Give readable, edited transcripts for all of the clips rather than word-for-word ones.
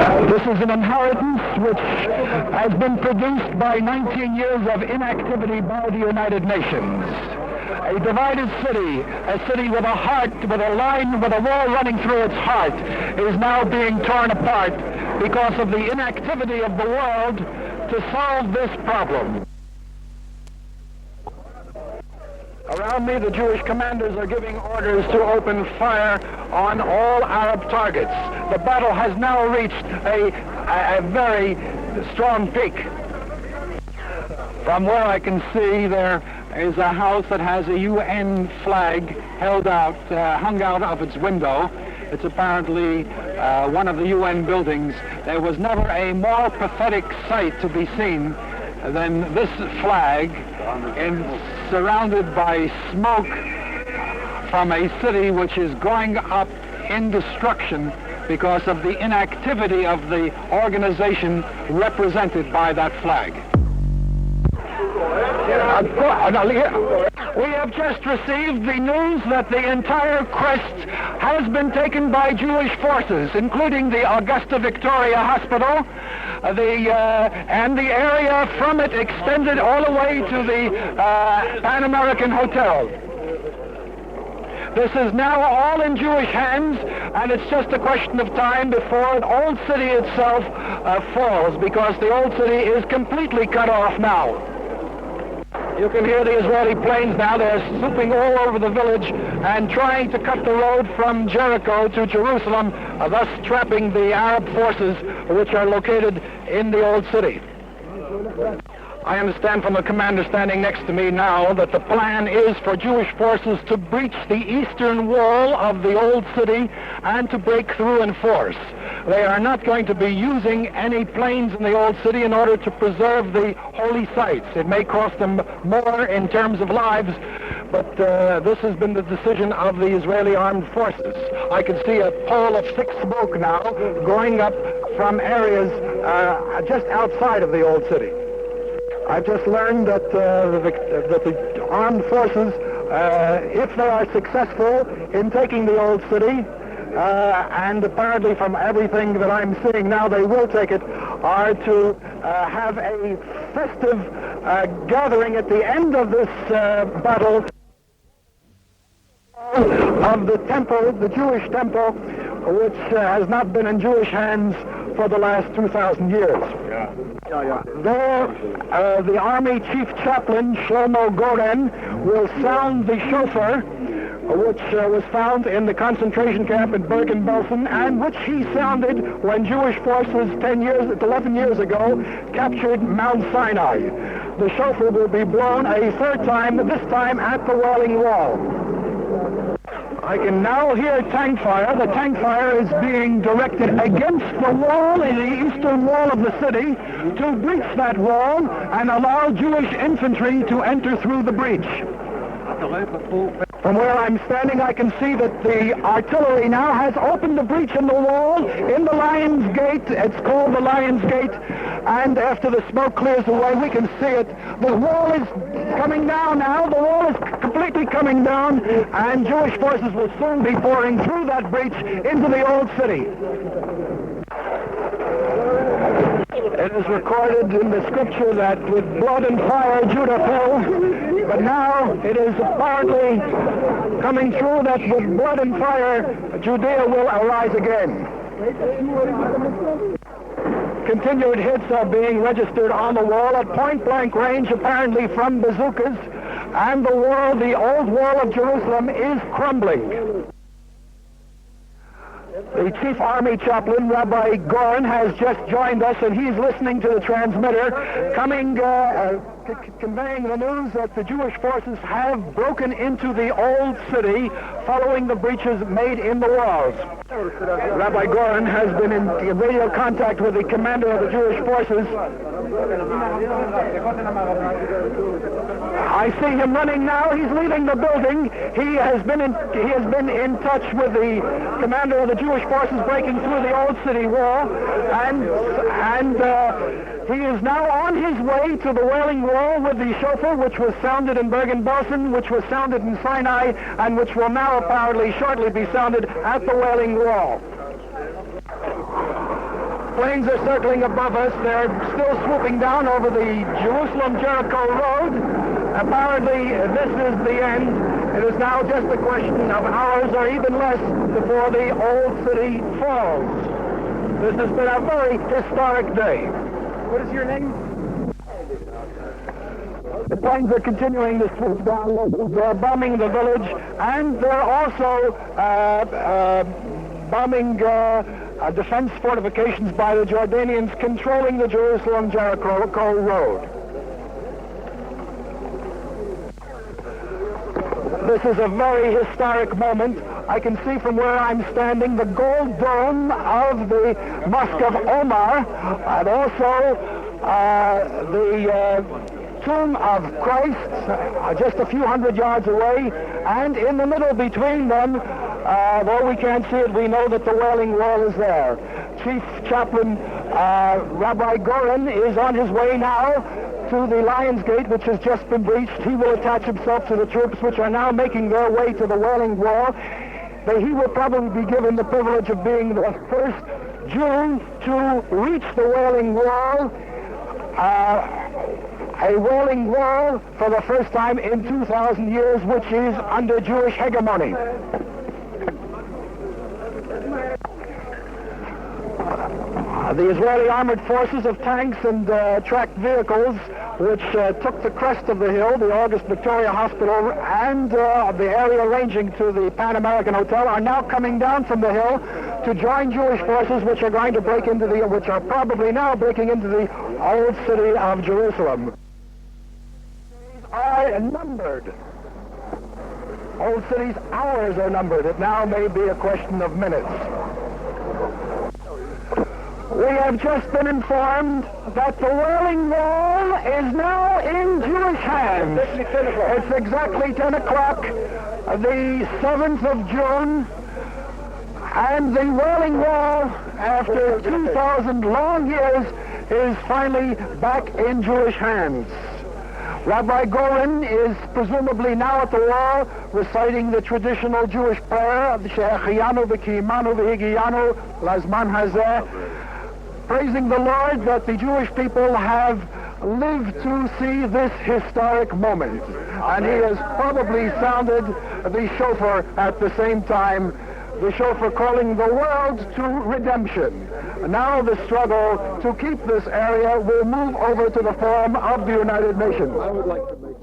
This is an inheritance which has been produced by 19 years of inactivity by the United Nations. A divided city, a city with a heart, with a line, with a wall running through its heart, is now being torn apart because of the inactivity of the world to solve this problem. Around me, the Jewish commanders are giving orders to open fire on all Arab targets. The battle has now reached a very strong peak. From where I can see, there is a house that has a UN flag held out, hung out of its window. It's apparently one of the UN buildings. There was never a more pathetic sight to be seen than this flag surrounded by smoke from a city which is going up in destruction because of the inactivity of the organization represented by that flag. We have just received the news that the entire crest has been taken by Jewish forces, including the Augusta Victoria Hospital, and the area from it extended all the way to the Pan American Hotel. This is now all in Jewish hands, and it's just a question of time before the old city itself falls, because the old city is completely cut off now. You can hear the Israeli planes now. They're swooping all over the village and trying to cut the road from Jericho to Jerusalem, thus trapping the Arab forces which are located in the old city. I understand from the commander standing next to me now that the plan is for Jewish forces to breach the eastern wall of the old city and to break through in force. They are not going to be using any planes in the old city in order to preserve the holy sites. It may cost them more in terms of lives, but this has been the decision of the Israeli armed forces. I can see a pall of thick smoke now going up from areas just outside of the old city. I've just learned that the armed forces, if they are successful in taking the old city, and apparently from everything that I'm seeing now they will take it, are to have a festive gathering at the end of this battle of the temple, the Jewish temple, which has not been in Jewish hands for the last 2,000 years. There, the Army Chief Chaplain, Shlomo Goren, will sound the shofar, which was found in the concentration camp in Bergen-Belsen, and which he sounded when Jewish forces 11 years ago captured Mount Sinai. The shofar will be blown a third time, this time at the Wailing Wall. I can now hear tank fire. The tank fire is being directed against the wall, in the eastern wall of the city, to breach that wall and allow Jewish infantry to enter through the breach. From where I'm standing, I can see that the artillery now has opened the breach in the wall in the Lion's Gate. It's called the Lion's Gate, and after the smoke clears away, we can see it. The wall is coming down now. The wall is completely coming down, and Jewish forces will soon be pouring through that breach into the old city. It is recorded in the scripture that with blood and fire Judah fell, but now it is apparently coming true that with blood and fire Judea will arise again. Continued hits are being registered on the wall at point-blank range, apparently from bazookas, and the old wall of Jerusalem is crumbling. The Chief Army Chaplain, Rabbi Goren, has just joined us, and he's listening to the transmitter, conveying the news that the Jewish forces have broken into the old city following the breaches made in the walls. Rabbi Goren has been in radio contact with the commander of the Jewish forces. I see him running now. He's leaving the building. He has been in touch with the commander of the Jewish forces breaking through the old city wall, and he is now on his way to the Wailing Wall with the shofar, which was sounded in Bergen-Belsen, which was sounded in Sinai, and which will now apparently shortly be sounded at the Wailing Wall. planes are circling above us. They're still swooping down over the Jerusalem-Jericho road. Apparently, this is the end. It is now just a question of hours or even less before the old city falls. This has been a very historic day. What is your name? The planes are continuing to swoop down. They're bombing the village, and they're also bombing defense fortifications by the Jordanians controlling the Jerusalem-Jericho road. This is a very historic moment. I can see from where I'm standing the gold dome of the Mosque of Omar, and also the tomb of Christ, just a few hundred yards away, and in the middle between them, though we can't see it, we know that the Wailing Wall is there. Chief Chaplain Rabbi Goren is on his way now to the Lion's Gate, which has just been breached. He will attach himself to the troops which are now making their way to the Wailing Wall. He will probably be given the privilege of being the first Jew to reach the Wailing Wall. A Wailing Wall for the first time in 2,000 years, which is under Jewish hegemony. The Israeli armored forces of tanks and tracked vehicles, which took the crest of the hill, the August Victoria Hospital, and the area ranging to the Pan American Hotel, are now coming down from the hill to join Jewish forces, which are going to break into which are probably now breaking into the old city of Jerusalem. Days are numbered. Old city's hours are numbered. It now may be a question of minutes. We have just been informed that the Wailing Wall is now in Jewish hands. It's exactly 10 o'clock, the 7th of June, and the Wailing Wall, after 2,000 long years, is finally back in Jewish hands. Rabbi Goren is presumably now at the wall reciting the traditional Jewish prayer, She'echiyanu v'kiyimanu v'higiyanu lazman hazeh, praising the Lord that the Jewish people have lived to see this historic moment. And he has probably sounded the shofar at the same time, the shofar calling the world to redemption. Now the struggle to keep this area will move over to the Forum of the United Nations. I would like to make...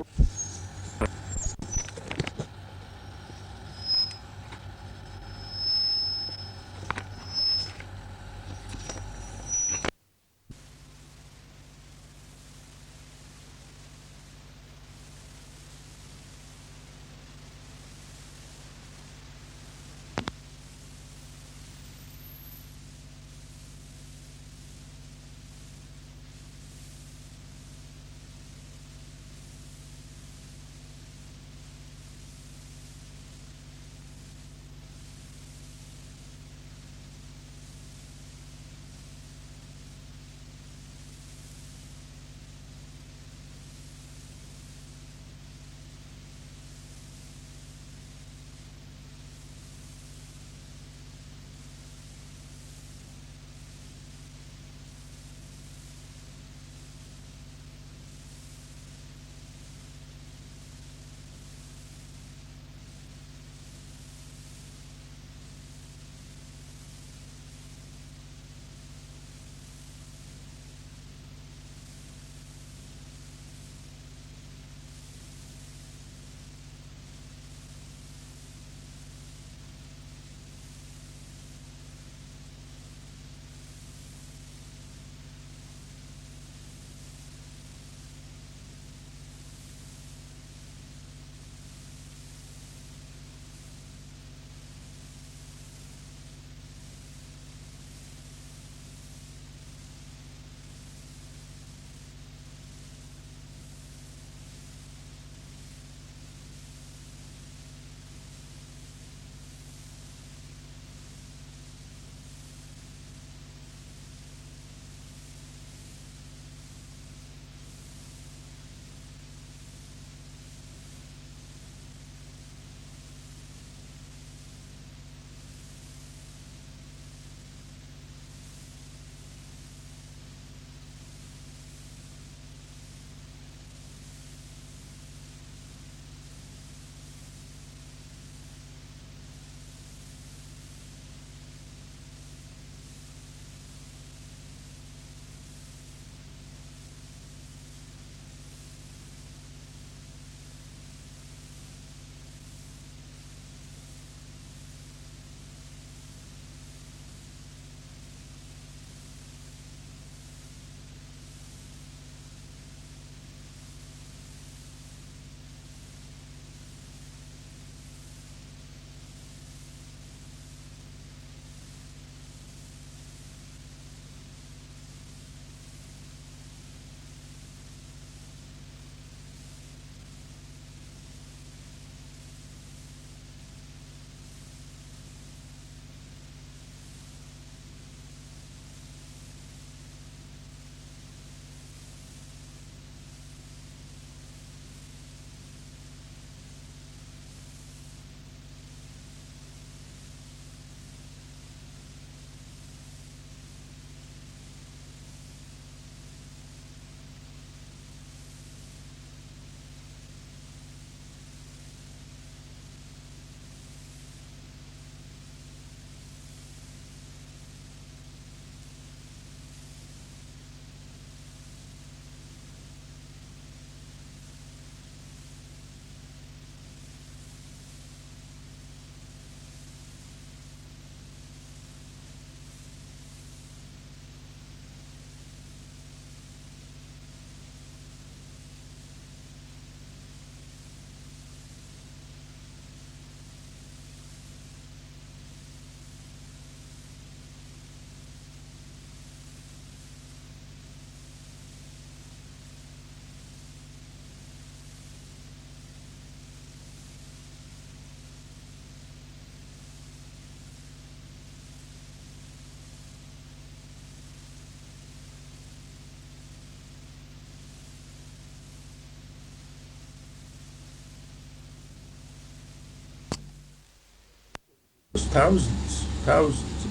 Thousands,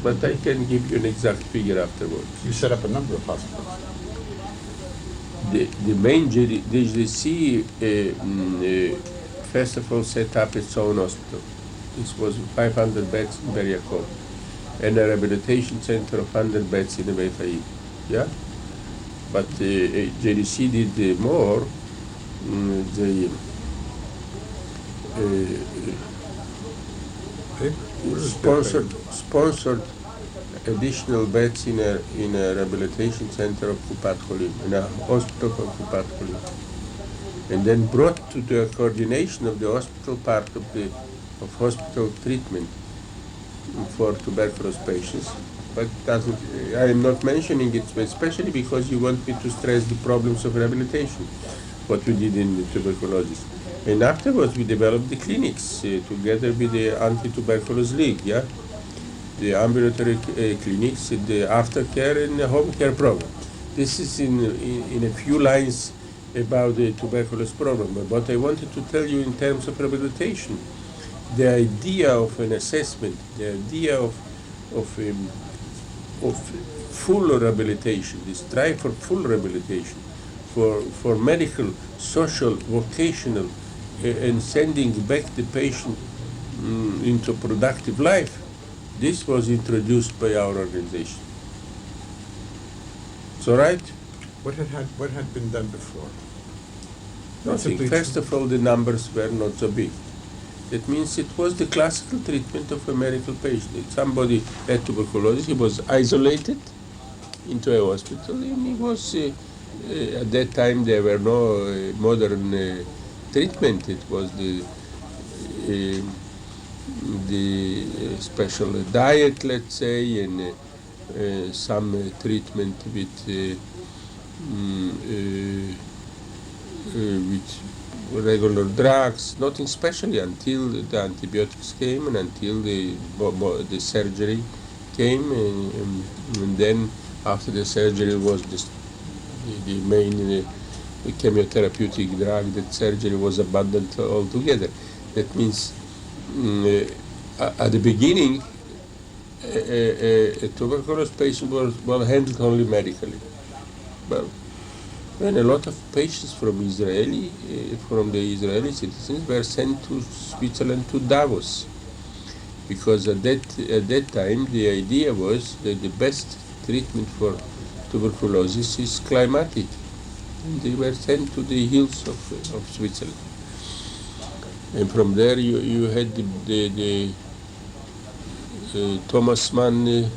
but I can give you an exact figure afterwards. You set up a number of hospitals. The main JDC first of all set up its own hospital. This was 500 beds in Beriakov and a rehabilitation center of 100 beds in the Beit. Yeah? But JDC did more. They sponsored additional beds in a rehabilitation center of Kupat Cholim, in a hospital of Kupat Cholim, and then brought to the coordination of the hospital part of hospital treatment for tuberculosis patients. But I am not mentioning it especially because you want me to stress the problems of rehabilitation, what we did in the tuberculosis. And afterwards we developed the clinics together with the Anti-Tuberculosis League, yeah? The ambulatory clinics, the aftercare and the home care program. This is in a few lines about the tuberculosis problem. But what I wanted to tell you in terms of rehabilitation, the idea of an assessment, the idea of full rehabilitation, the strive for full rehabilitation, for medical, social, vocational, and sending back the patient into productive life. This was introduced by our organization. So, right? What had been done before? Nothing. First of all, the numbers were not so big. That means it was the classical treatment of a medical patient. If somebody had tuberculosis, he was isolated into a hospital, and he was, at that time there were no modern treatment. It was the special diet, let's say, and some treatment with regular drugs, nothing specially until the antibiotics came and until the surgery came, and then after the surgery was the main chemotherapeutic drug, that surgery was abandoned altogether. That means at the beginning a tuberculosis patient was handled only medically. But when a lot of patients from the Israeli citizens were sent to Switzerland, to Davos, because at that time the idea was that the best treatment for tuberculosis is climatic. And they were sent to the hills of Switzerland. And from there you had the Thomas Mann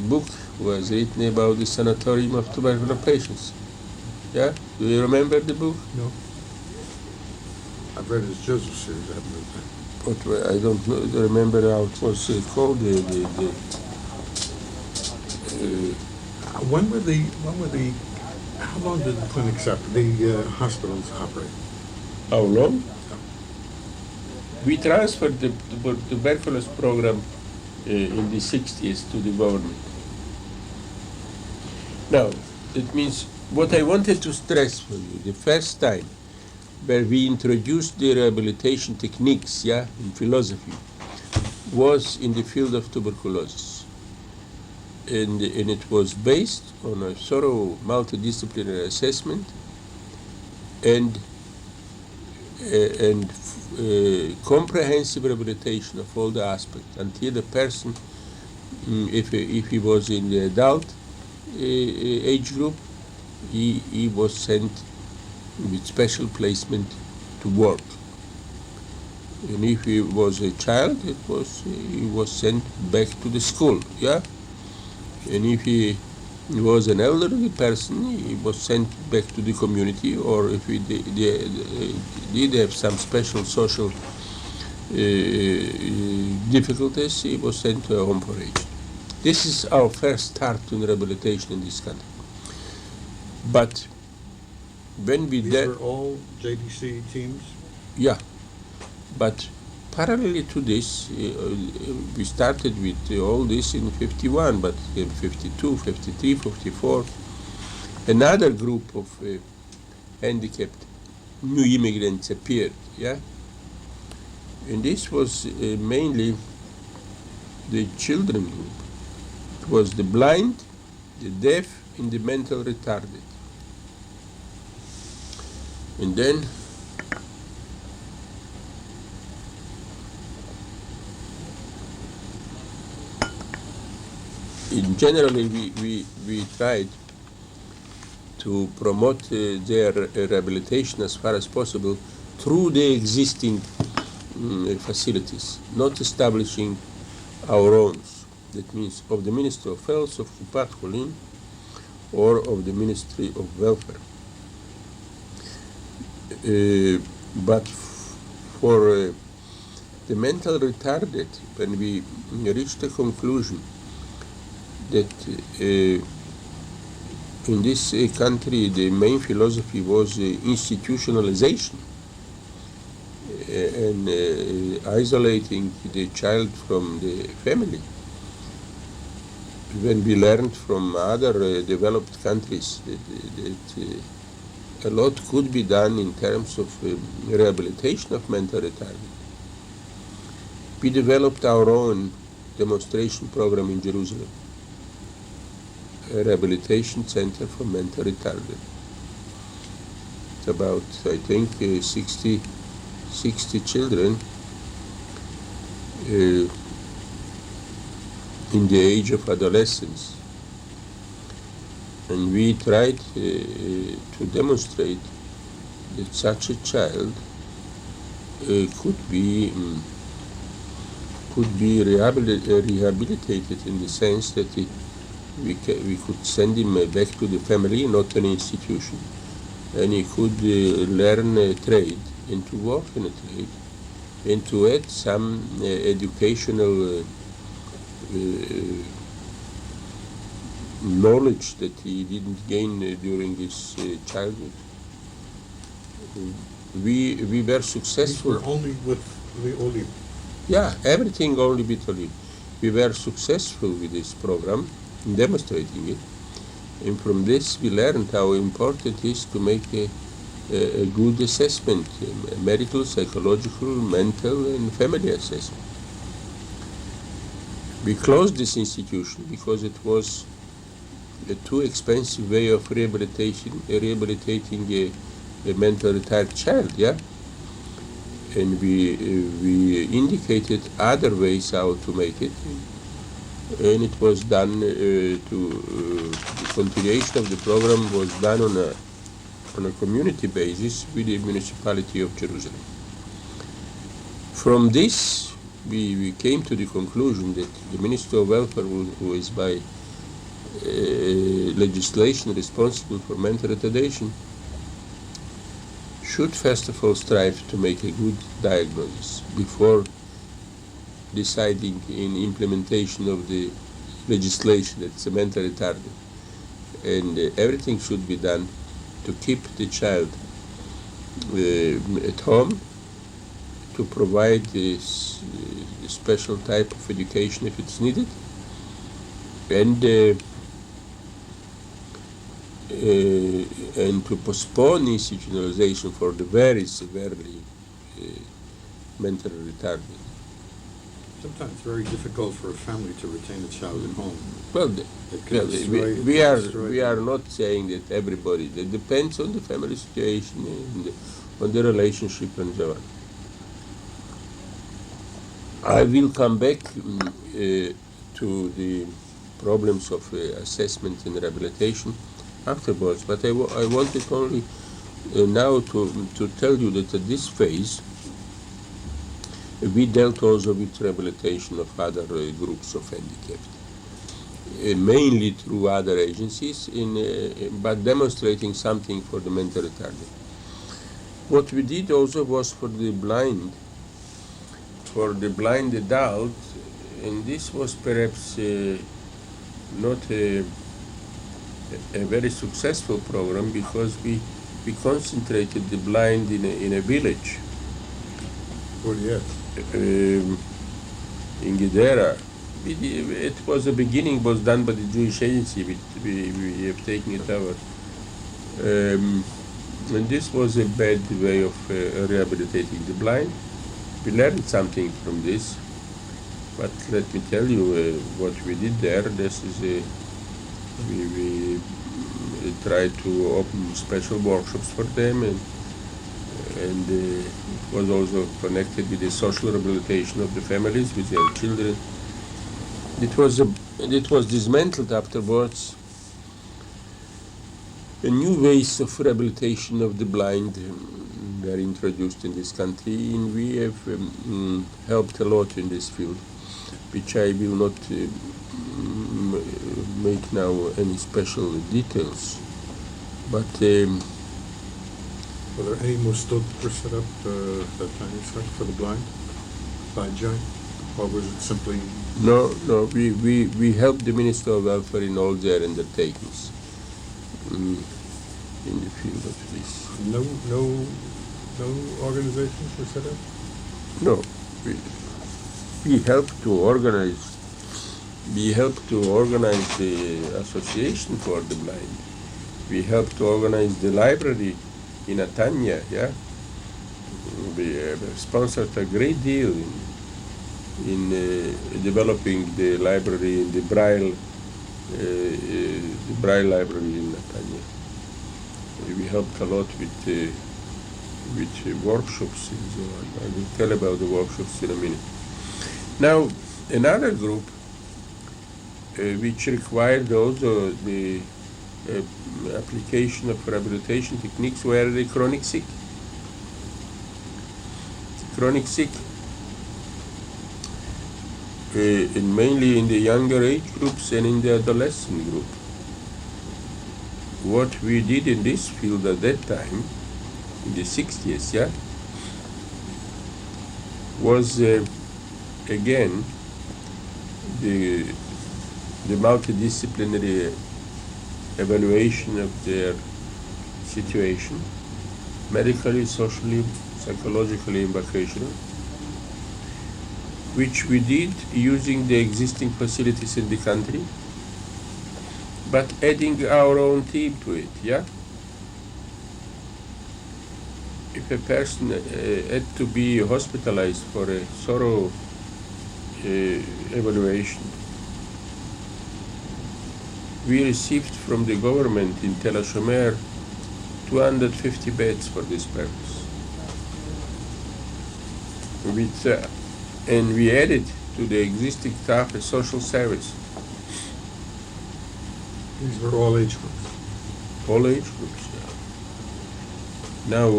book was written about the sanatorium of tuberculosis patients. Yeah? Do you remember the book? No. I've read his Joseph series. I haven't read that. But I don't remember how it was called. How long did the clinics the hospitals operate? How long? We transferred the tuberculosis program in the 60s to the government. Now, it means what I wanted to stress for you, the first time where we introduced the rehabilitation techniques, in philosophy, was in the field of tuberculosis. And it was based on a thorough multidisciplinary assessment and comprehensive rehabilitation of all the aspects until the person, if he was in the adult age group, he was sent with special placement to work. And if he was a child, he was sent back to the school, And if he was an elderly person, he was sent back to the community, or if he did have some special social difficulties, he was sent to a home for aged. This is our first start in rehabilitation in this country. But when we These were all JDC teams? Yeah, but parallelly to this, we started with all this in 51, but in 52, 53, 54, another group of handicapped new immigrants appeared, And this was mainly the children group. It was the blind, the deaf, and the mental retarded. And then in generally we tried to promote their rehabilitation as far as possible through the existing facilities, not establishing our own. That means of the Ministry of Health, of Kupat Cholim, or of the Ministry of Welfare. But for the mental retarded, when we reached the conclusion that in this country the main philosophy was institutionalization and isolating the child from the family. When we learned from other developed countries that a lot could be done in terms of rehabilitation of mental retarded, we developed our own demonstration program in Jerusalem, a rehabilitation center for mental retarded. It's about, I think, 60 children in the age of adolescence. And we tried to demonstrate that such a child could be rehabilitated in the sense that we could send him back to the family, not an institution, and he could learn a trade and to work in a trade and to add some educational knowledge that he didn't gain during his childhood. We were successful. These were only with the olive. Yeah, everything only with olive. We were successful with this program in demonstrating it, and from this we learned how important it is to make a good assessment, a medical, psychological, mental, and family assessment. We closed this institution because it was a too expensive way of rehabilitating a mental retarded child, yeah? And we indicated other ways how to make it, and it was done the continuation of the program was done on a community basis with the municipality of Jerusalem. From this, we came to the conclusion that the Minister of Welfare, who is by legislation responsible for mental retardation, should first of all strive to make a good diagnosis before deciding in implementation of the legislation that's mental retarded. And everything should be done to keep the child at home, to provide this special type of education if it's needed, and to postpone institutionalization for the very severely mentally retarded. Sometimes very difficult for a family to retain a child at home. Well, we are not saying that everybody. It depends on the family situation and on the relationship and so on. I will come back to the problems of assessment and rehabilitation afterwards, but I wanted only now to tell you that at this phase we dealt also with rehabilitation of other groups of handicapped, mainly through other agencies, but demonstrating something for the mental retarded. What we did also was for the blind adult, and this was perhaps not a very successful program because we concentrated the blind in a village. Oh, yes. In Gedera. It was the beginning was done by the Jewish agency. We have taken it over. And this was a bad way of rehabilitating the blind. We learned something from this, but let me tell you what we did there. This is we tried to open special workshops for them, and it was also connected with the social rehabilitation of the families with their children. It was dismantled afterwards. A new ways of rehabilitation of the blind were introduced in this country, and we have helped a lot in this field, which I will not make now any special details. But were there any mostot set up that time for the blind, giant, or was it simply? No. We helped the Minister of Welfare in all their undertakings in the field of this. No organizations were set up? No, we helped to organize. We helped to organize the association for the blind. We helped to organize the library in Atanya. Yeah, we sponsored a great deal in developing the library in the Braille library in Atanya. We helped a lot with workshops and so on. I will tell about the workshops in a minute. Now, another group which required also the application of rehabilitation techniques were the chronic sick. The chronic sick, and mainly in the younger age groups and in the adolescent group. What we did in this field at that time, in the 60s, yeah, was again the multidisciplinary evaluation of their situation, medically, socially, psychologically, and vocationally, which we did using the existing facilities in the country, but adding our own team to it, yeah? If a person had to be hospitalized for a thorough evaluation, we received from the government in Tel HaShomer 250 beds for this purpose. And we added to the existing staff a social service. These were all age groups? All age groups, yeah. Now,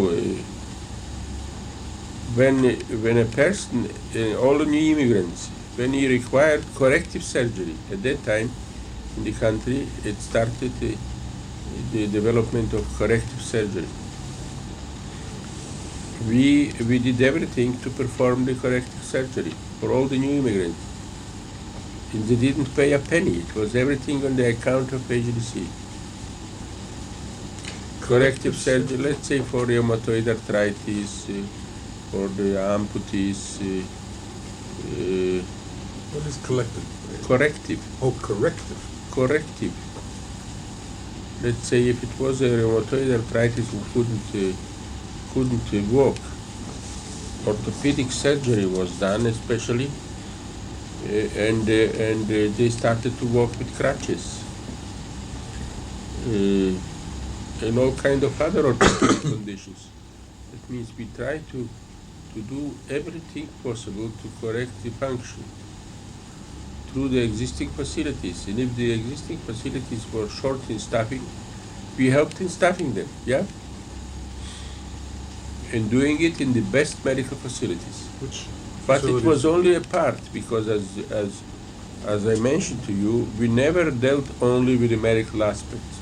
when a person, all the new immigrants, when he required corrective surgery, at that time in the country, it started the development of corrective surgery. We did everything to perform the corrective surgery for all the new immigrants. And they didn't pay a penny. It was everything on the account of agency. Corrective surgery, let's say for rheumatoid arthritis, for the amputees. What is collective? Corrective. Oh, corrective. Corrective. Let's say if it was a rheumatoid arthritis who couldn't walk, orthopedic surgery was done especially, and they started to walk with crutches. And all kind of other orthopedic conditions. That means we try to do everything possible to correct the function through the existing facilities. And if the existing facilities were short in staffing, we helped in staffing them, yeah? And doing it in the best medical facilities. But it was only a part, because as I mentioned to you, we never dealt only with the medical aspects.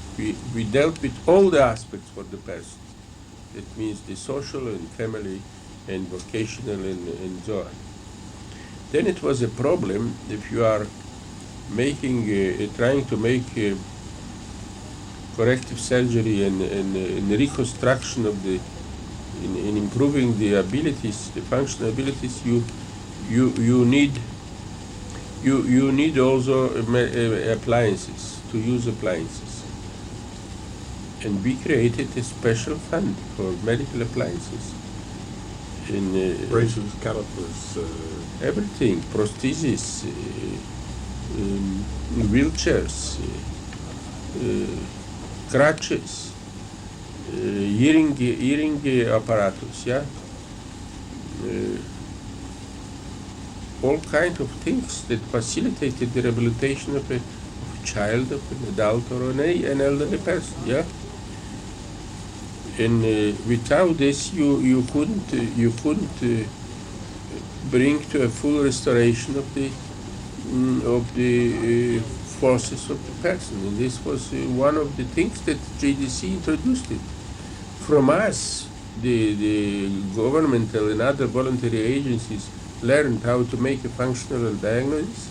We dealt with all the aspects for the person. That means the social and family and vocational and so on. Then it was a problem if you are making, trying to make corrective surgery and reconstruction of the, in improving the abilities, the functional abilities, you need also appliances, to use appliances. And we created a special fund for medical appliances. braces, calipers, everything, prostheses, wheelchairs, crutches, hearing apparatus, yeah, all kinds of things that facilitated the rehabilitation of a child, of an adult, or an elderly person, yeah. And without this, you couldn't bring to a full restoration of the forces of the person. And this was one of the things that JDC introduced it. From us, the governmental and other voluntary agencies learned how to make a functional diagnosis.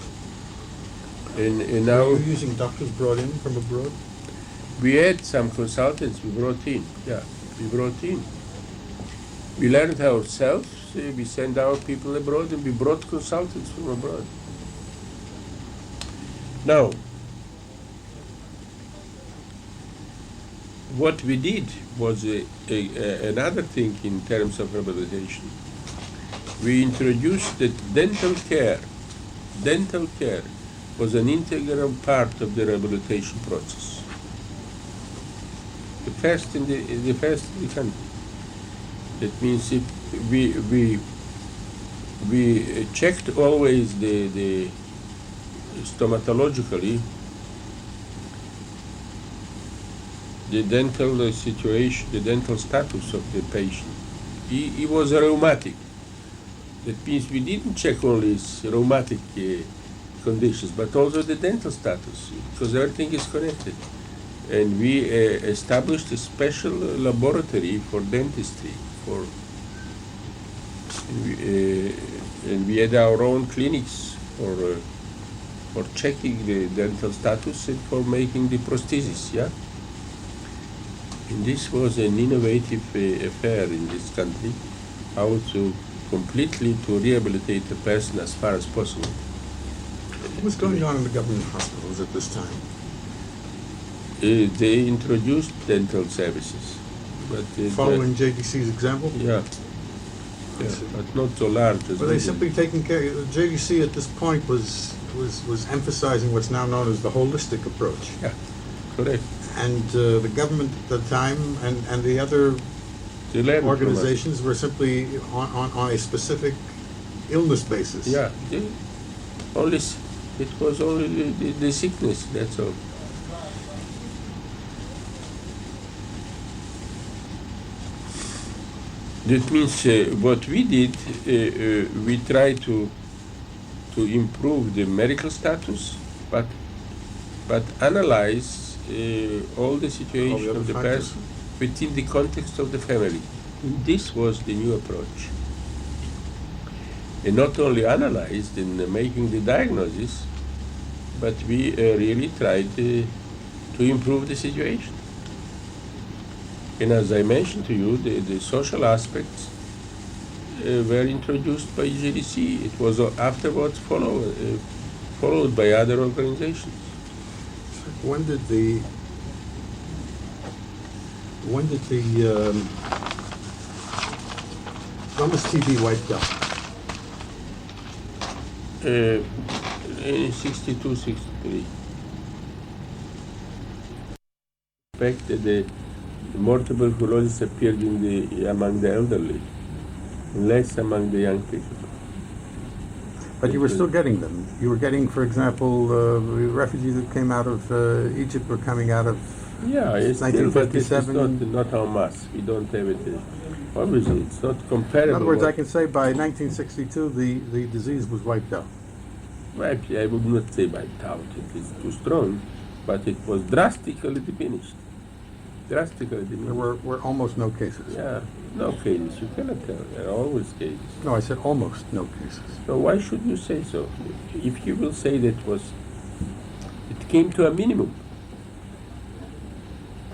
And now were you using doctors brought in from abroad? we had some consultants we brought in. Yeah, we brought in. We learned ourselves. We sent our people abroad, and we brought consultants from abroad. Now, what we did was another thing in terms of rehabilitation. We introduced that dental care was an integral part of the rehabilitation process. The first in the country. That means if we checked always the stomatologically the dental situation, the dental status of the patient. He was rheumatic. That means we didn't check only his rheumatic conditions, but also the dental status, because everything is connected. And we established a special laboratory for dentistry. And we had our own clinics for checking the dental status and for making the prosthesis, yeah? And this was an innovative affair in this country, how to completely to rehabilitate a person as far as possible. What was going on in the government hospitals at this time? They introduced dental services. But following JDC's example? Yeah, but not so large as were they simply taking care? JDC at this point was emphasizing what's now known as the holistic approach. Yeah, correct. And the government at the time and the other organizations were simply on a specific illness basis. Yeah, it was only the sickness, that's all. That means what we did, we tried to improve the medical status, but analyze all the situation of the person within the context of the family. And this was the new approach. And not only analyzed in making the diagnosis, but we really tried to improve the situation. And as I mentioned to you, the social aspects were introduced by JDC. It was afterwards followed by other organizations. When did when was TB wiped out? In 62, 63. The fact that the more tuberculosis appeared among the elderly, less among the young people. But you were still getting them. You were getting, for example, refugees that came out of Egypt were coming out of 1957. But it's not en masse. We don't have it. Obviously, it's not comparable. In other words, I can say by 1962 the disease was wiped out. Well, I would not say wiped out. It is too strong, but it was drastically diminished. There were almost no cases. Yeah, no cases. You cannot tell. There are always cases. No, I said almost no cases. So why should you say so? If you will say that it came to a minimum.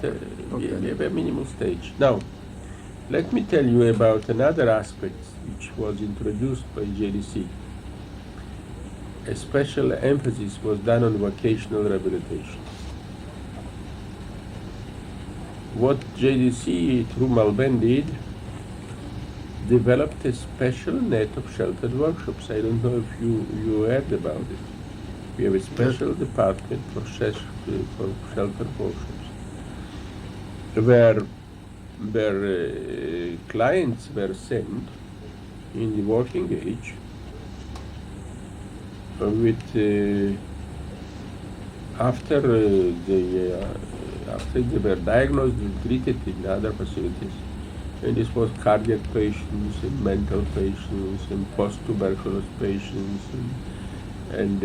We have a minimum stage. Now, let me tell you about another aspect which was introduced by JDC. A special emphasis was done on vocational rehabilitation. What JDC through Malben did, developed a special net of sheltered workshops. I don't know if you heard about it. We have a special department for sheltered workshops, where clients were sent in the working age with after they were diagnosed and treated in other facilities. And this was cardiac patients and mental patients and post-tuberculosis patients and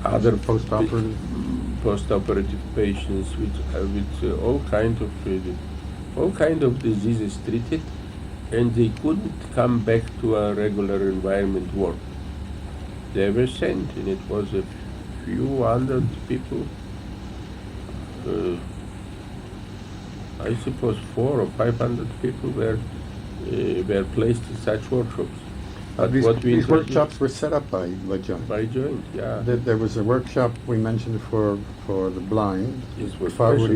other post-operative patients with all kind of diseases treated, and they couldn't come back to a regular environment work. They were sent, and it was a few hundred people. I suppose 400 or 500 people were placed in such workshops. But these workshops were set up by Joint. By Joint, yeah. There was a workshop we mentioned for the blind. This was special.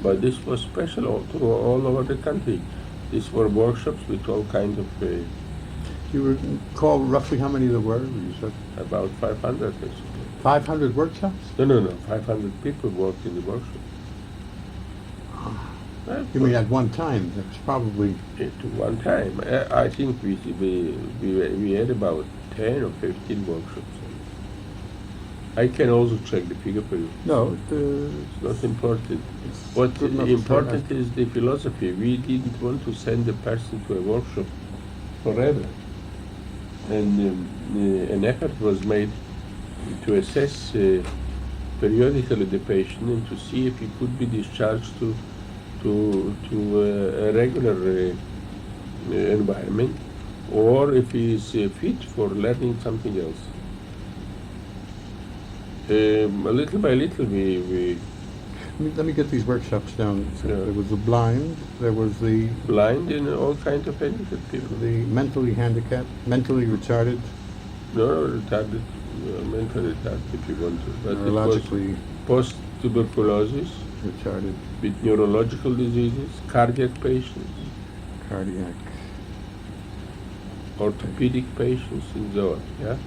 But this was special all over the country. These were workshops with all kinds of. You recall roughly how many there were? You said about 500. 500 workshops? No. 500 people worked in the workshop. You mean at one time? That's probably at one time. I think we had about 10 or 15 workshops. I can also check the figure for you. No, it's not important. What important is the philosophy. We didn't want to send a person to a workshop forever, and an effort was made to assess periodically the patient and to see if he could be discharged to a regular environment, or if he is fit for learning something else. Little by little, Let me get these workshops down. So there was the blind, there was the blind and all kinds of handicapped people. The mentally handicapped, mentally retarded. No, retarded, mentally retarded if you want to. But neurologically it was post-tuberculosis. Retarded. With neurological diseases, cardiac patients. Cardiac. Orthopedic patients and so on, yeah?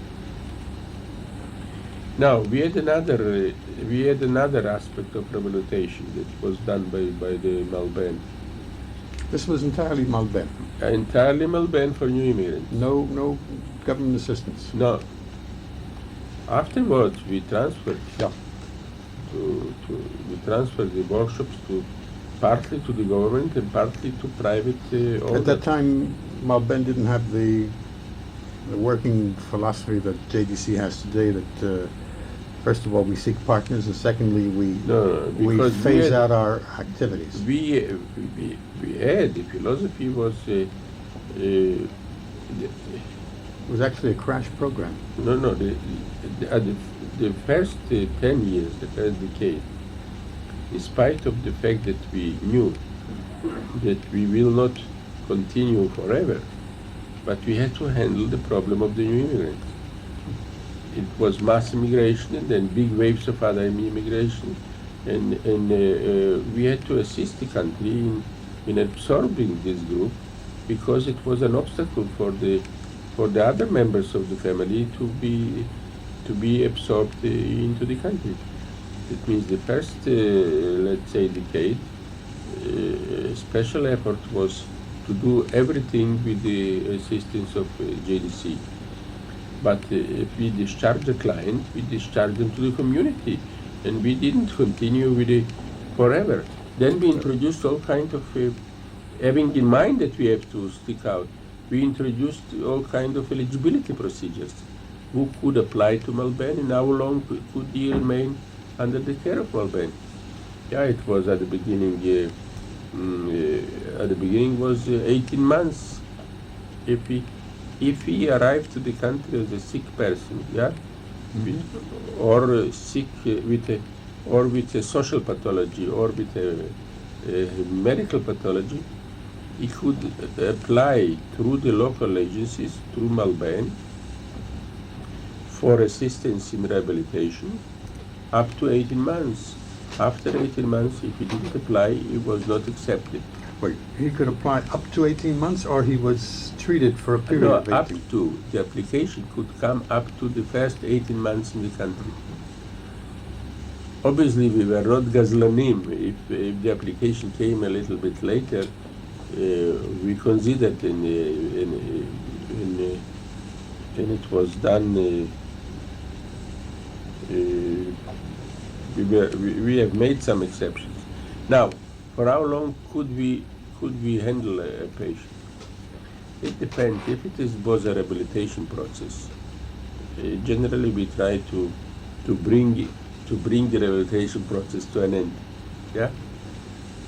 Now, we had another aspect of rehabilitation that was done by the Malben. This was entirely Malben? Entirely Malben for new immigrants. No government assistance? No. Afterwards, we transferred. Yeah. We transferred the workshops partly to the government and partly to private. At that time, Malben didn't have the working philosophy that JDC has today. That first of all, we seek partners, and secondly, we phase out our activities. We had the philosophy was. It was actually a crash program. No. The first 10 years, the first decade, in spite of the fact that we knew that we will not continue forever, but we had to handle the problem of the new immigrants. It was mass immigration and then big waves of other immigration, and we had to assist the country in absorbing this group, because it was an obstacle for the other members of the family to be absorbed into the country. It means the first, let's say, decade, special effort was to do everything with the assistance of JDC. But if we discharge a client, we discharge them to the community, and we didn't continue with it forever. Then we introduced all kinds of, having in mind that we have to stick out, we introduced all kinds of eligibility procedures. Who could apply to Malben and how long could he remain under the care of Malben? Yeah, it was at the beginning. At the beginning was 18 months. If he arrived to the country as a sick person, yeah, or sick with a social pathology or with a medical pathology, he could apply through the local agencies, through Malben, for assistance in rehabilitation up to 18 months. After 18 months, if he didn't apply, he was not accepted. Wait, he could apply up to 18 months, or he was treated for a period No, of 18? up to. The application could come up to the first 18 months in the country. Obviously, we were not gazlanim. If the application came a little bit later, we considered and it was done. We have made some exceptions. Now, for how long could we handle a patient? It depends. If it was a rehabilitation process, generally we try to bring the rehabilitation process to an end. Yeah,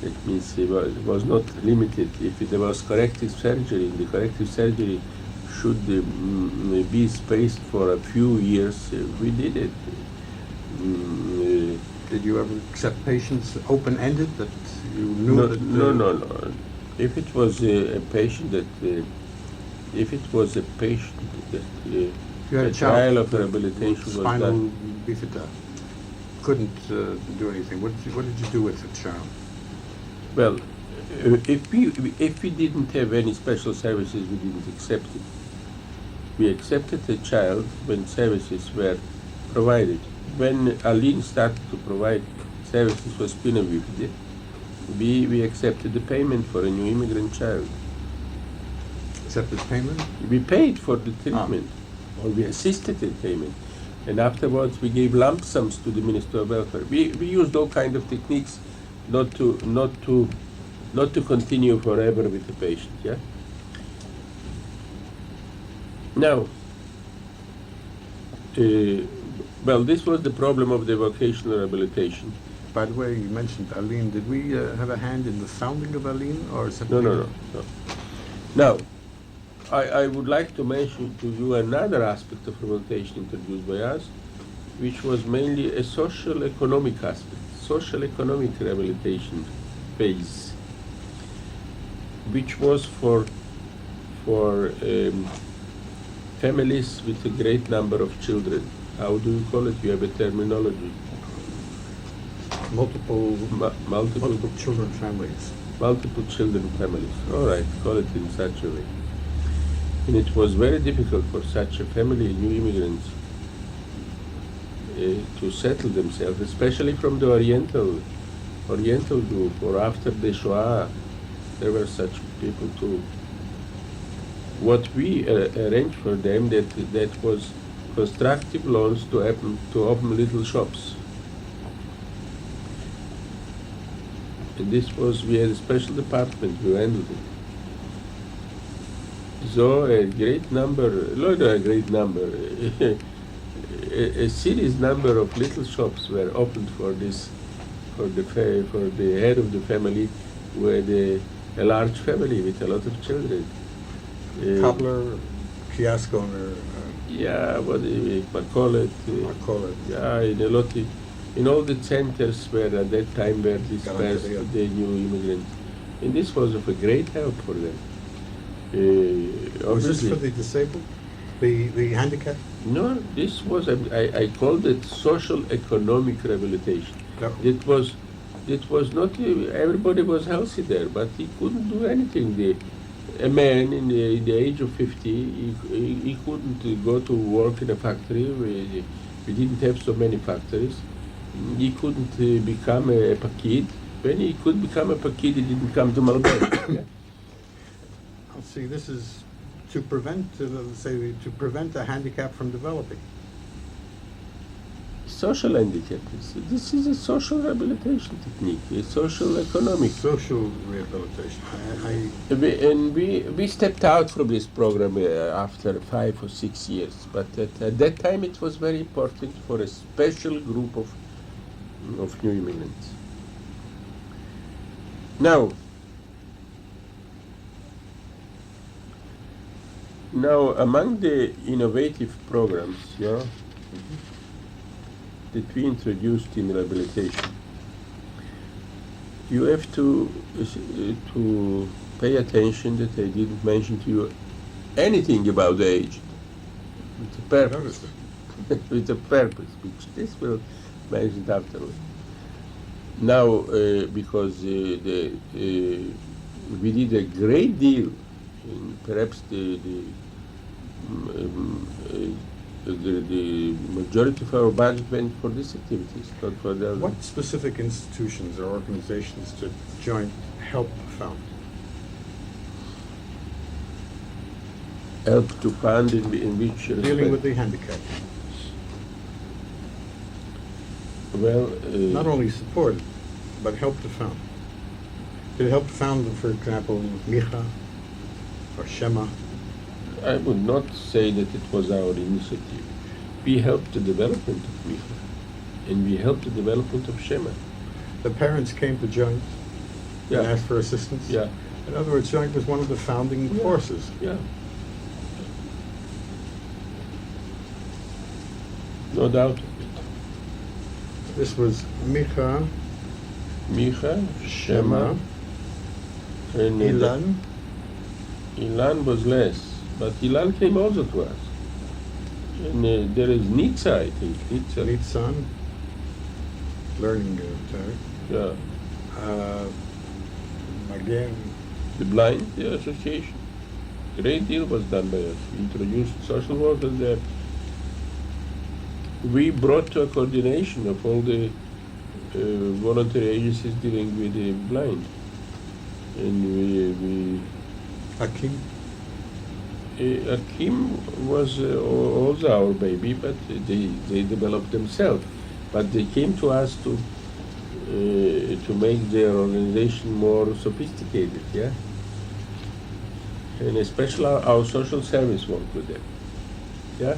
that means it was not limited. If there was corrective surgery, the corrective surgery should be spaced for a few years. We did it. Did you ever accept patients open-ended that you knew No, that... no. If it was a patient that, you had a trial of rehabilitation was spinal done. bifida, couldn't do anything. What did you do with the child? Well, if we didn't have any special services, we didn't accept it. We accepted the child when services were provided. When Aline started to provide services for spina bifida, we accepted the payment for a new immigrant child. Accepted payment? We paid for the treatment, or we assisted in payment, and afterwards we gave lump sums to the Minister of Welfare. We used all kind of techniques not to continue forever with the patient. Yeah. Now, well, this was the problem of the vocational rehabilitation. By the way, you mentioned Aline. Did we have a hand in the founding of Aline, or something? No. Now, I would like to mention to you another aspect of rehabilitation introduced by us, which was mainly a social-economic aspect, social-economic rehabilitation phase, which was for families with a great number of children. How do you call it? You have a terminology. Multiple children families. Multiple children families. All right, call it in such a way. And it was very difficult for such a family, new immigrants, to settle themselves, especially from the Oriental group, or after the Shoah. There were such people too. What we arranged for them, that was constructive loans to open little shops. And we had a special department who handled it. So a serious number of little shops were opened for the head of the family, who had a large family with a lot of children. Cobbler, kiosk owner. Yeah, what do you call it? Yeah, in all the centers where at that time were dispersed the new immigrants, and this was of a great help for them. Was this for the disabled, the handicapped? No, this was I called it social economic rehabilitation. No. It was not everybody was healthy there, but he couldn't do anything. A man in the age of 50, he couldn't go to work in a factory. We didn't have so many factories. He couldn't become a pakid. When he could become a pakid, he didn't come to Melbourne. Yeah? See, this is to prevent a handicap from developing. Social handicap. This is a social rehabilitation technique, a social economic. Social rehabilitation. We stepped out from this program after 5 or 6 years, but at that time it was very important for a special group of new immigrants. Now among the innovative programs, that we introduced in rehabilitation, you have to pay attention that I didn't mention to you anything about age, with a purpose, with a purpose, which this will mention afterwards. Now, because we did a great deal, and perhaps the majority of our budget went for these activities, not for the other. What specific institutions or organizations did Joint help found? Help to fund in which Dealing respect? with the handicapped. Well, Not only support, but help to found. Did it help to found, for example, Micha or Shema? I would not say that it was our initiative. We helped the development of Micha, and we helped the development of Shema. The parents came to Joint Yeah. and asked for assistance? Yeah, In other words, Joint was one of the founding Yeah. forces. yeah. No doubt of it. This was Micha, Micha, Shema, and Ilan, Ilan was less, but Ilan came also to us. And there is Nitsa, I think. Nitsa. Nitzan, learning Torah. Yeah. Again, The Blind Association. Great deal was done by us. We introduced social workers there. We brought to a coordination of all the voluntary agencies dealing with the blind. And we Akim, Akim was also our baby, but they developed themselves. But they came to us to make their organization more sophisticated, yeah. And especially our social service worked with them, yeah.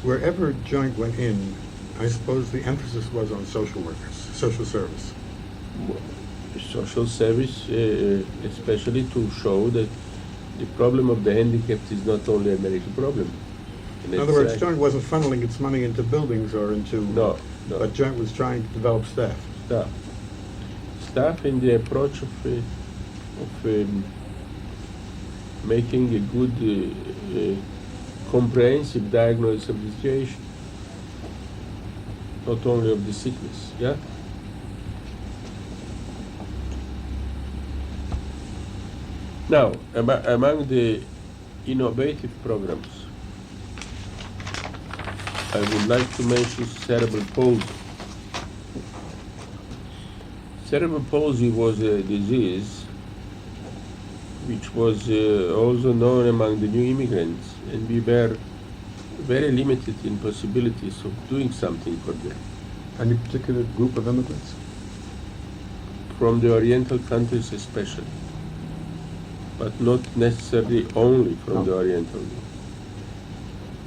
wherever Joint went in, I suppose the emphasis was on social workers, social service. Social service, especially to show that the problem of the handicapped is not only an American problem. And In other words, Joint wasn't funneling its money into buildings or into... No. But Joint was trying to develop staff. Staff in the approach of making a good comprehensive diagnosis of the situation, not only of the sickness, yeah? Now, among the innovative programs, I would like to mention cerebral palsy. Cerebral palsy was a disease which was also known among the new immigrants, and we were very limited in possibilities of doing something for them. Any particular group of immigrants? From the Oriental countries especially, but not necessarily only from the Oriental.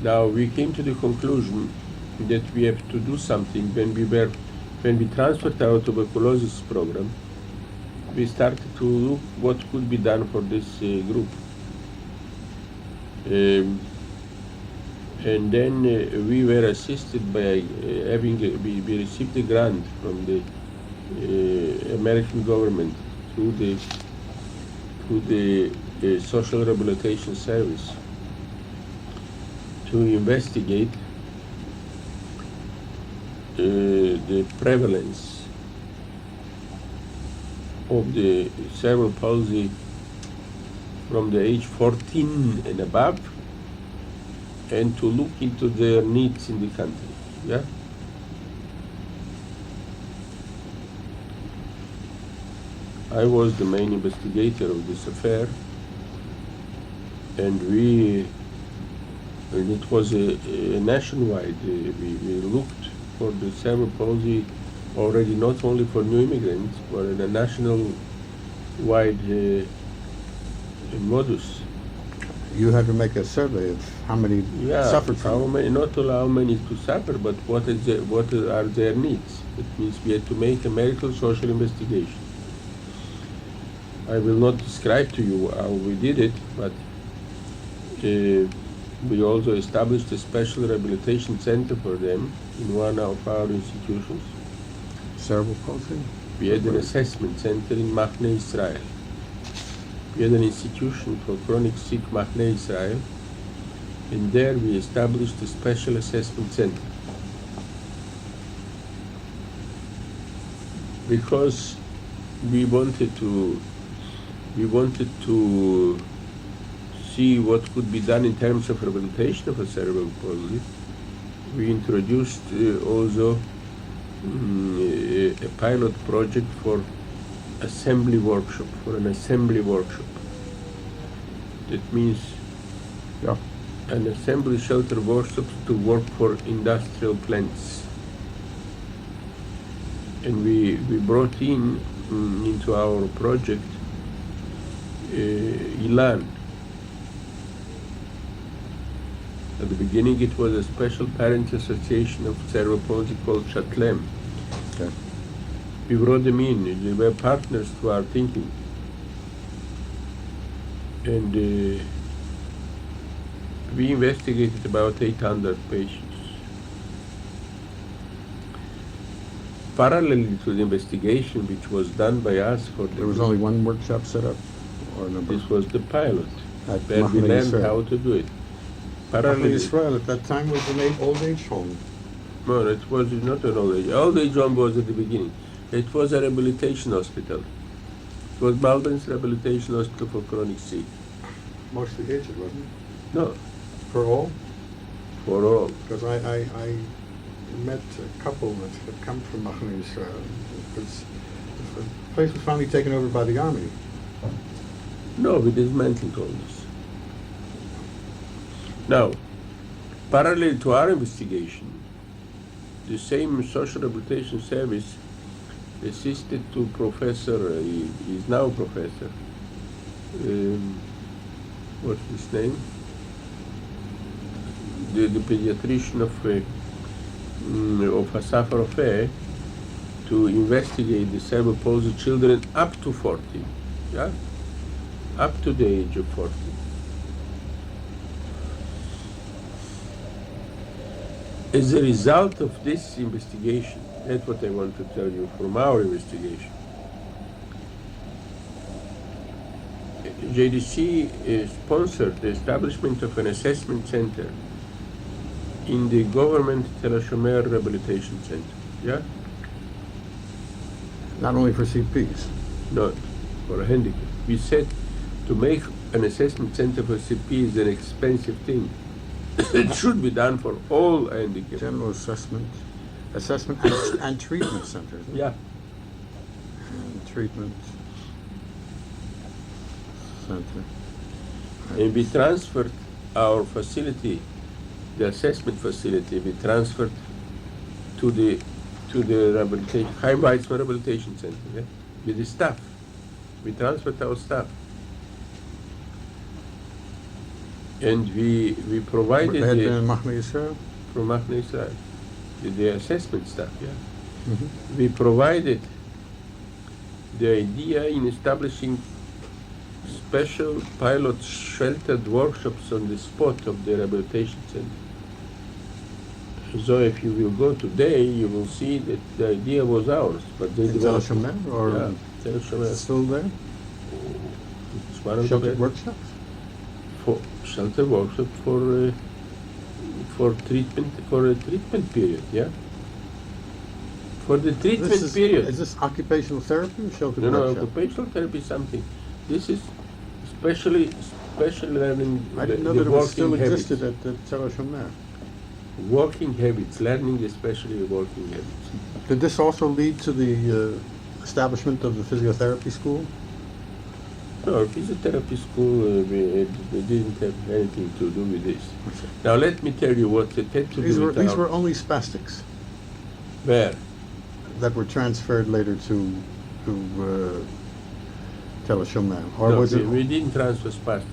Now we came to the conclusion that we have to do something. When we transferred our tuberculosis program, we started to look what could be done for this group. And then we were assisted by we received a grant from the American government through the Social Rehabilitation Service to investigate the prevalence of the cerebral palsy from the age 14 and above, and to look into their needs in the country. Yeah. I was the main investigator of this affair, and it was a nationwide. We looked for the cerebral palsy already not only for new immigrants, but in a national-wide modus. You had to make a survey of how many suffered from it. Not only how many to suffer, but what are their needs. That means we had to make a medical social investigation. I will not describe to you how we did it, but we also established a special rehabilitation center for them in one of our institutions. Cerebral palsy? We had an assessment center in Mahne, Israel. We had an institution for chronic sick Mahne, Israel, and there we established a special assessment center. Because we wanted to we wanted to see what could be done in terms of rehabilitation of a cerebral palsy. We introduced also a pilot project for an assembly workshop. That means an assembly shelter workshop to work for industrial plants. And we brought into our project Ilan. At the beginning it was a special parents association of cerebral palsy called Shatlem. Okay. We brought them in, they were partners to our thinking. And we investigated about 800 patients. Parallel to the investigation which was done by us for There was only one workshop set up? Or a number? This was the pilot, At where we learned Israel. how to do it. Parallel Israel at that time was an old age home. No, it was not an old age. Old age home was at the beginning. It was a rehabilitation hospital. It was Melbourne's rehabilitation hospital for chronic C. Mostly aged, wasn't it? No, For all? for all. Because I met a couple that had come from Machane Israel. Because the place was finally taken over by the army. No, we dismantled all this. Now, parallel to our investigation, the same social rehabilitation service assisted to Professor, he is now Professor, what's his name? The pediatrician of Asaf Rofeh, to investigate the cerebral palsy children up to 40, yeah? Up to the age of 40. As a result of this investigation, that's what I want to tell you from our investigation. JDC sponsored the establishment of an assessment center in the government Tel HaShomer Rehabilitation Center. Yeah? Not only for CPs. Not for a handicap. We said to make an assessment center for CP is an expensive thing. It should be done for all handicaps. General assessment and treatment centers. Yeah. And treatment center. And we transferred our facility, the assessment facility, we transferred to the rehabilitation, Chaim Rehabilitation Center, yeah? With the staff. We transferred our staff. And we provided They had been in Machane Israel? from Machane Israel, the assessment staff, yeah. Mm-hmm. We provided the idea in establishing special pilot sheltered workshops on the spot of the rehabilitation center. So if you will go today, you will see that the idea was ours, but they In Tel developed HaShomer, or yeah, Tel is it HaShomer. still there? It's one of Sheltered the workshops? for shelter workshop for treatment, for a treatment period, yeah. For the treatment period. Is this occupational therapy or sheltered No, workshop? occupational therapy is something. This is special learning. I didn't know the that it was still working habits. existed at Tel HaShomer. Working habits, learning especially working habits. Did this also lead to the establishment of the physiotherapy school? No, physiotherapy school, we didn't have anything to do with this. Now let me tell you what it had to These do were with these our... were only spastics Where? that were transferred later to Tel HaShomer, or No, was it? we didn't transfer spastic.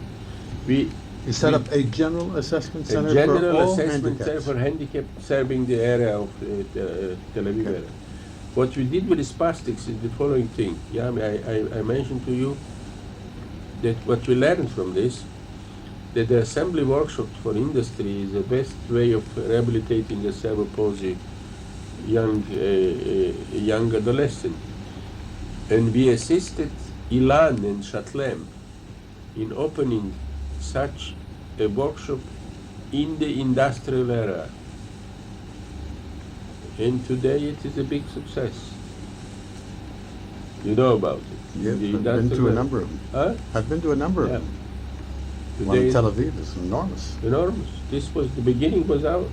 We You set up a general assessment a center for general all assessment center handicaps. for handicapped serving the area of Tel Aviv area. What we did with the spastics is the following thing. Yeah, I mentioned to you that what we learned from this, that the assembly workshop for industry is the best way of rehabilitating a cerebral palsy young adolescent. And we assisted Ilan and Shatlem in opening such a workshop in the industrial area. And today it is a big success. You know about it. Yes, You I've done been to a number of them. Huh? I've been to a number of Yeah. them. One in Today, Tel Aviv is enormous. enormous. This was the beginning was ours.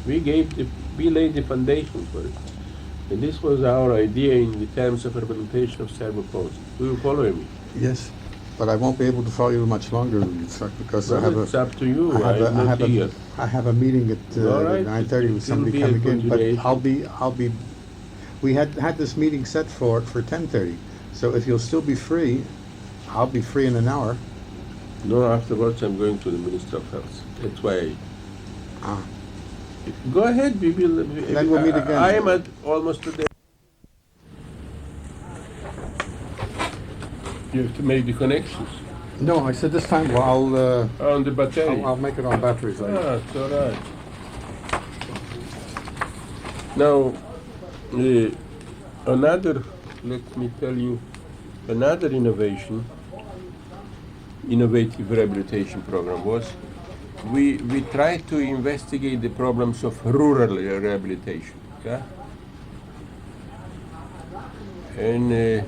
We laid the foundation for it. And this was our idea in the terms of rehabilitation of Serbo-Poles. Do you follow me? Yes, but I won't be able to follow you much longer, Yitzhak, because I Well, have it's up to you. I I'm not here. have a meeting at All right. 9:30 with It will somebody be a coming in, but continuation. I'll be. We had this meeting set for 10:30, so if you'll still be free, I'll be free in an hour. No, afterwards I'm going to the Minister of Health. That's why. Ah. Go ahead, we will. Then we'll meet again. I am at almost today. You have to make the connections No, I said this time. Well, on the battery. I'll make it on batteries later. Ah, it's all right. Now, another, let me tell you, another innovative rehabilitation program was we tried to investigate the problems of rural rehabilitation. Yeah? And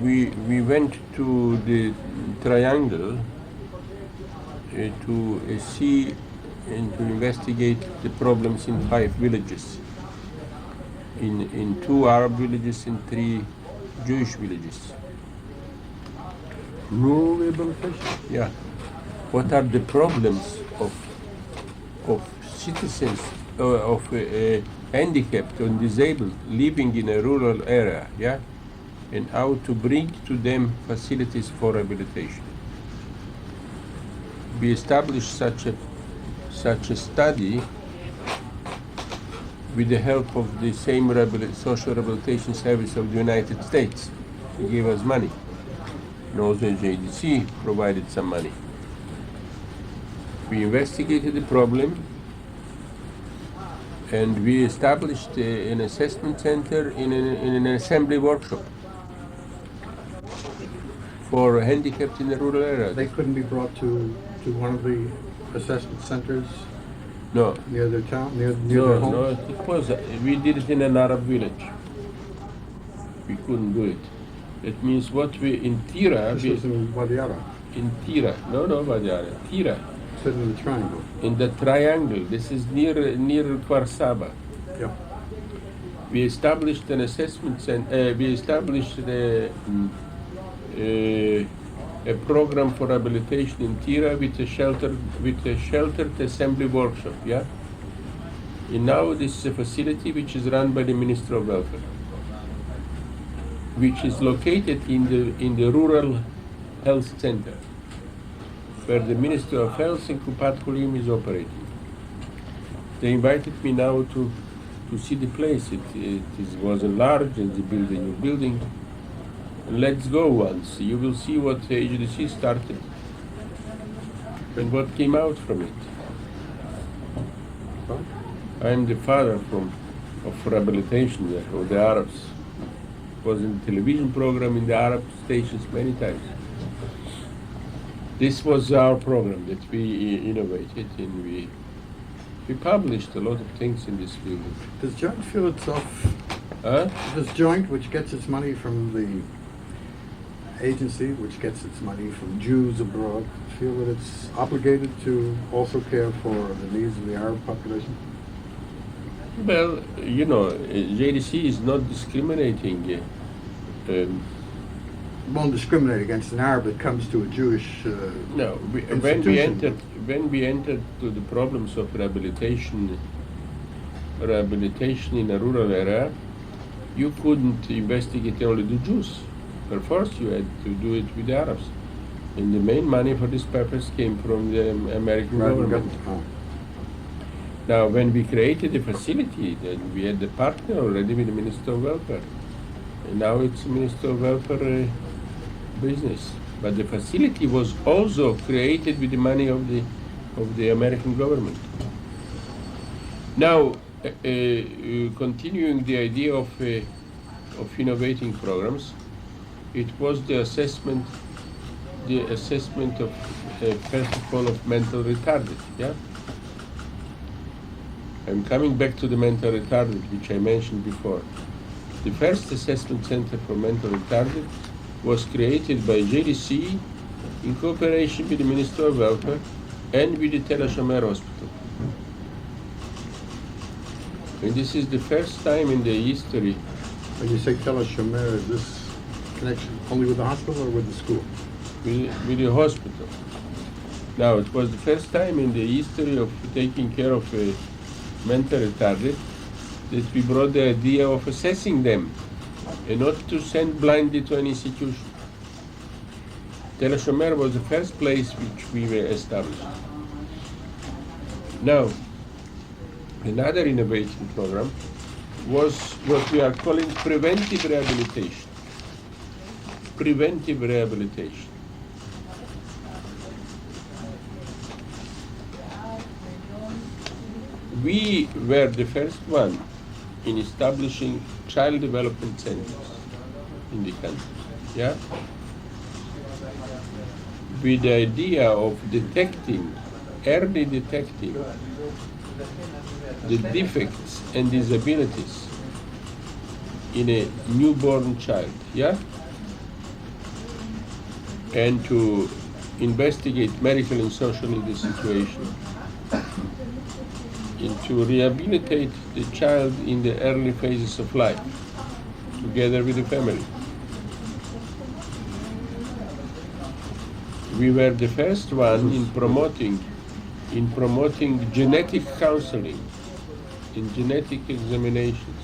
we went to the triangle to see and to investigate the problems in 5 villages, in 2 Arab villages and 3 Jewish villages. Rural rehabilitation. Yeah. What are the problems of citizens, of handicapped and disabled living in a rural area, yeah? And how to bring to them facilities for rehabilitation. We established such a study with the help of the same social rehabilitation service of the United States. They gave us money. And also JDC provided some money. We investigated the problem and we established an assessment center in an assembly workshop for handicapped in the rural area. They couldn't be brought to one of the assessment centers No. near their town, near their homes? No, it was, we did it in an Arab village. We couldn't do it. It means what we, in Tira, This was in Wadi Ara, in Tira, no, Wadi Ara, Tira, sitting in the triangle. in the triangle, this is near Kfar Saba. Yeah. We established an assessment center, we established a program for rehabilitation in Tira with a sheltered assembly workshop, yeah? And now this is a facility which is run by the Minister of Welfare, which is located in the rural health center, where the Minister of Health in Kupat Cholim is operating. They invited me now to see the place. It was enlarged and they built a new building. Let's go once. You will see what HDC started and what came out from it. I am the father of rehabilitation of the Arabs. Was in the television program in the Arab stations many times. This was our program that we innovated and we published a lot of things in this field. Does Joint feel itself, Huh? does Joint, which gets its money from the agency, which gets its money from Jews abroad, feel that it's obligated to also care for the needs of the Arab population? Well, you know, JDC is not discriminating. Won't discriminate against an Arab that comes to a Jewish No, institution. when we entered to the problems of rehabilitation in a rural area, you couldn't investigate only the Jews. Perforce, you had to do it with the Arabs. And the main money for this purpose came from the American government. Oh. Now, when we created the facility, then we had the partner already with the Minister of Welfare. And now it's Minister of Welfare business. But the facility was also created with the money of the American government. Now, continuing the idea of innovating programs, it was the assessment of first of all of mental retarded. Yeah. I'm coming back to the mental retarded, which I mentioned before. The first assessment center for mental retarded was created by JDC in cooperation with the Ministry of Welfare and with the Tel HaShomer Hospital. And this is the first time in the history. When you say Tel HaShomer, is this connection only with the hospital or with the school? With the hospital. Now, it was the first time in the history of taking care of a mental retarded that we brought the idea of assessing them and not to send blindly to an institution. Tel HaShomer was the first place which we were established. Now, another innovation program was what we are calling preventive rehabilitation. Preventive rehabilitation. We were the first one in establishing child development centers in the country, yeah? With the idea of early detecting the defects and disabilities in a newborn child, yeah? And to investigate medical and social in the situation, and to rehabilitate the child in the early phases of life, together with the family. We were the first one in promoting genetic counseling, in genetic examinations,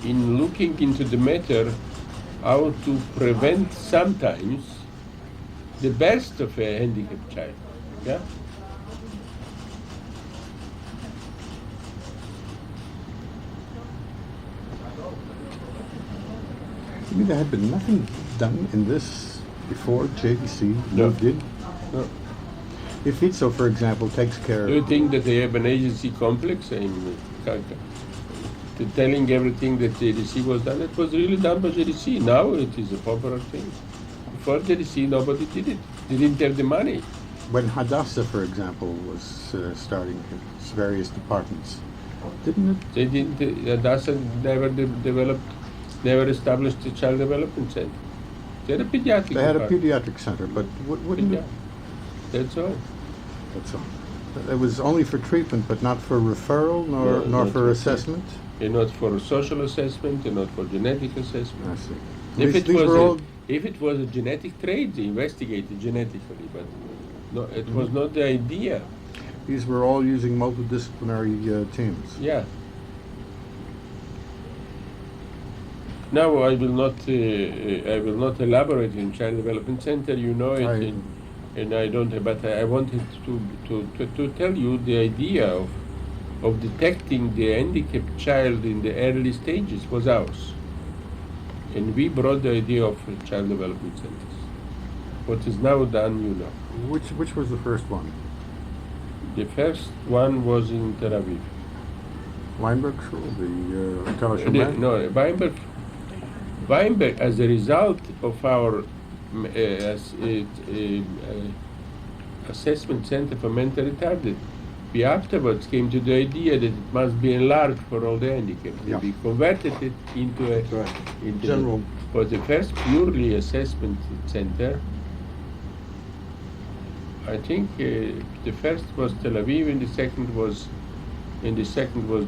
in looking into the matter how to prevent sometimes the birth of a handicapped child. Yeah? You mean there had been nothing done in this before JDC moved in? No. If ITSO, for example, takes care Do you think that they have an agency complex? Telling everything that JDC was done, it was really done by JDC. Now it is a popular thing. Before JDC, nobody did it. They didn't have the money. when Hadassah, for example, was starting its various departments, didn't it? They didn't. Hadassah never established a child development center. They had a pediatric. They had a pediatric center, but wouldn't it? That's all. That's all. It was only for treatment, but not for referral, nor for assessment. And not for social assessment, and not for genetic assessment. I see. If it was a genetic trait, they investigated genetically, but no, it was not the idea. These were all using multidisciplinary teams. Yeah. Now I will not elaborate in Child Development Center. You know it, and I don't. But I wanted to tell you the idea of detecting the handicapped child in the early stages was ours, and we brought the idea of child development centers. What is now done, you know. Which was the first one? The first one was in Tel Aviv. Weinberg School, the Tel HaShomer? No, Weinberg, as a result of our assessment center for mental retarded, we afterwards came to the idea that it must be enlarged for all the handicapped. Yeah. We converted it into a general. For the first purely assessment center, I think the first was Tel Aviv, and the second was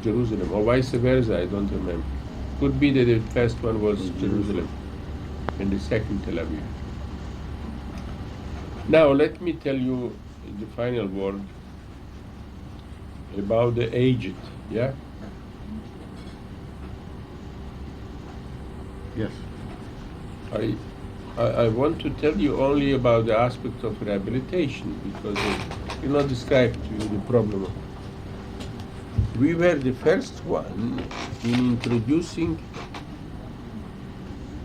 Jerusalem, or vice versa. I don't remember. Could be that the first one was Jerusalem, and the second Tel Aviv. Now let me tell you the final word about the aged. Yeah. Yes. I want to tell you only about the aspect of rehabilitation, because I will not describe to you the problem. We were the first one in introducing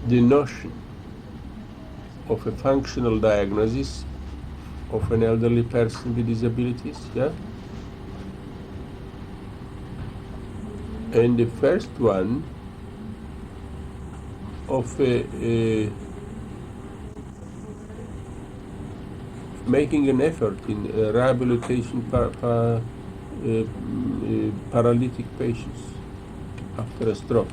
the notion of a functional diagnosis of an elderly person with disabilities, yeah? And the first one of making an effort in rehabilitation paralytic patients after a stroke.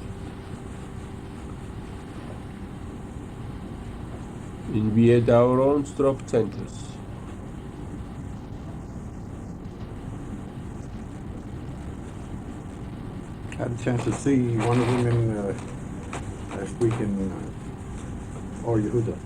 And we had our own stroke centers. I had a chance to see one of them last week in Yehuda.